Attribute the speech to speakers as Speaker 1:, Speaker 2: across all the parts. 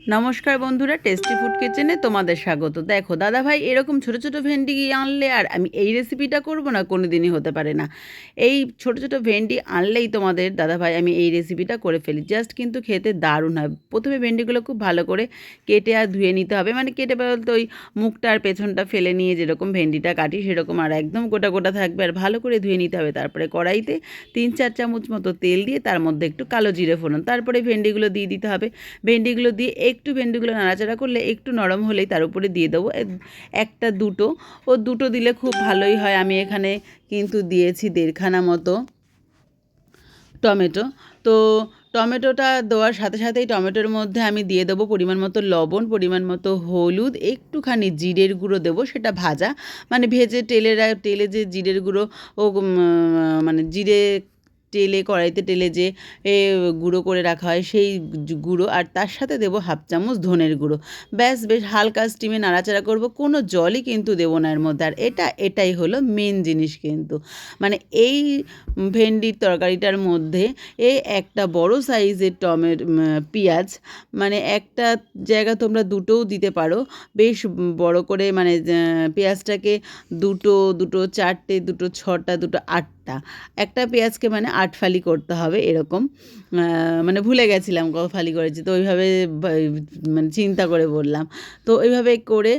Speaker 1: নমস্কার বন্ধুরা, tasty food কিচেনে তোমাদের স্বাগত। দেখো দাদাভাই এরকম ছোট ছোট ভেন্ডি আনলে আর আমি এই রেসিপিটা করব না, কোনো দিনই হতে পারে না। এই ছোট ছোট ভেন্ডি আনলেই তোমাদের দাদাভাই আমি এই রেসিপিটা করে ফেলি, জাস্ট কিন্তু খেতে দারুণ হয়। প্রথমে ভেন্ডিগুলো খুব ভালো করে কেটে আর ধুয়ে নিতে হবে, মানে কেটে বলতে ওই মুখটা আর পেছনটা ফেলে নিয়ে যেরকম ভেন্ডিটা কাটি সেরকম, আর একদম গোটা গোটা থাকবে, আর ভালো করে ধুয়ে নিতে হবে। তারপরে কড়াইতে 3-4 চামচ মতো তেল দিয়ে তার মধ্যে একটু কালো জিরে ফোড়ন, তারপরে ভেন্ডিগুলো দিয়ে দিতে হবে। ভেন্ডিগুলো দিয়ে একটু ভেন্ডিগুলো নাড়াচাড়া করলে একটু নরম হলেই তার উপরে দিয়ে দেবো একটা দুটো দিলে খুব ভালোই হয়। আমি এখানে কিন্তু দিয়েছি 1.5 মতো টমেটো। তো টমেটোটা দেওয়ার সাথে সাথেই টমেটোর মধ্যে আমি দিয়ে দেবো পরিমাণ মতো লবণ, পরিমাণ মতো হলুদ, একটুখানি জিরের গুঁড়ো দেবো, সেটা ভাজা মানে ভেজে তেলে যে জিরের গুঁড়ো ও মানে জিরে কড়াইতে টেলে যে গুঁড়ো করে রাখা হয় সেই গুঁড়ো, আর তার সাথে দেবো 1/2 চামচ ধনের গুঁড়ো। ব্যাস বেশ হালকা স্টিমে নাড়াচাড়া করব, কোনো জলই কিন্তু দেবো না এর মধ্যে। আর এটাই হলো মেন জিনিস কিন্তু, মানে এই ভেন্ডির তরকারিটার মধ্যে একটা বড় সাইজের পেঁয়াজ, মানে একটা জায়গা তোমরা দুটোও দিতে পারো, বেশ বড় করে, মানে পেঁয়াজটাকে দুটো চারটে, দুটো ছটা, দুটো আটটা, একটা পেঁয়াজকে মানে 8 ফালি করতে হবে এরকম। মানে ভুলে গেছিলাম কত ফালি করেছি, তো ওইভাবে মানে চিন্তা করে বললাম। তো ওইভাবে করে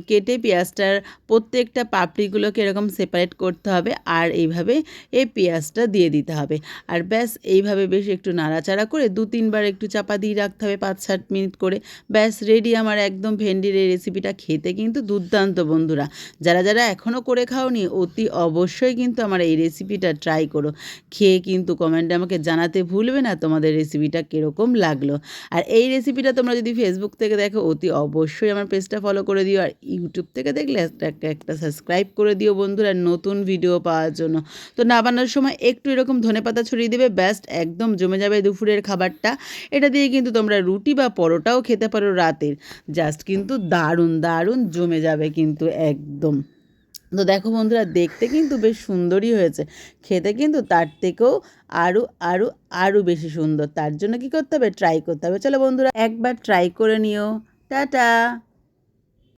Speaker 1: কেটে পেঁয়াজটার প্রত্যেকটা পাপড়িগুলোকে এরকম সেপারেট করতে হবে, আর এইভাবে এই পেঁয়াজটা দিয়ে দিতে হবে। আর ব্যাস এইভাবে বেশ একটু নাড়াচাড়া করে 2-3 বার একটু চাপা দিয়ে রাখতে হবে 5-7 মিনিট করে। ব্যাস রেডি আমার একদম ভেন্ডির এই রেসিপিটা। খেতে কিন্তু দুর্দান্ত বন্ধুরা, যারা এখনও করে খাওনি অতি অবশ্যই কিন্তু আমার এই রেসিপিটা ট্রাই করো। খেয়ে কিন্তু কমেন্টে আমাকে জানাতে ভুলবে না তোমাদের রেসিপিটা কীরকম লাগলো। আর এই রেসিপিটা তোমরা যদি ফেসবুক থেকে দেখো অতি অবশ্যই আমার পেজটা ফলো করে দিও, আর ইউটিউব থেকে দেখলে একটা সাবস্ক্রাইব করে দিও বন্ধুরা, নতুন ভিডিও পাওয়ার জন্য। তো নামানোর সময় একটু এরকম ধনেপাতা ছড়িয়ে দেবে, ব্যাস একদম জমে যাবে দুপুরের খাবারটা। এটা দিয়ে কিন্তু তোমরা রুটি বা পরোটাও খেতে পারো রাতের, জাস্ট কিন্তু দারুণ দারুণ জমে যাবে কিন্তু একদম। তো দেখো বন্ধুরা, দেখতে কিন্তু বেশ সুন্দরই হয়েছে, খেতে কিন্তু তার থেকেও আরও আরও আরও বেশি সুন্দর। তার জন্য কী করতে হবে? ট্রাই করতে হবে। চলো বন্ধুরা একবার ট্রাই করে নিও। টাটা।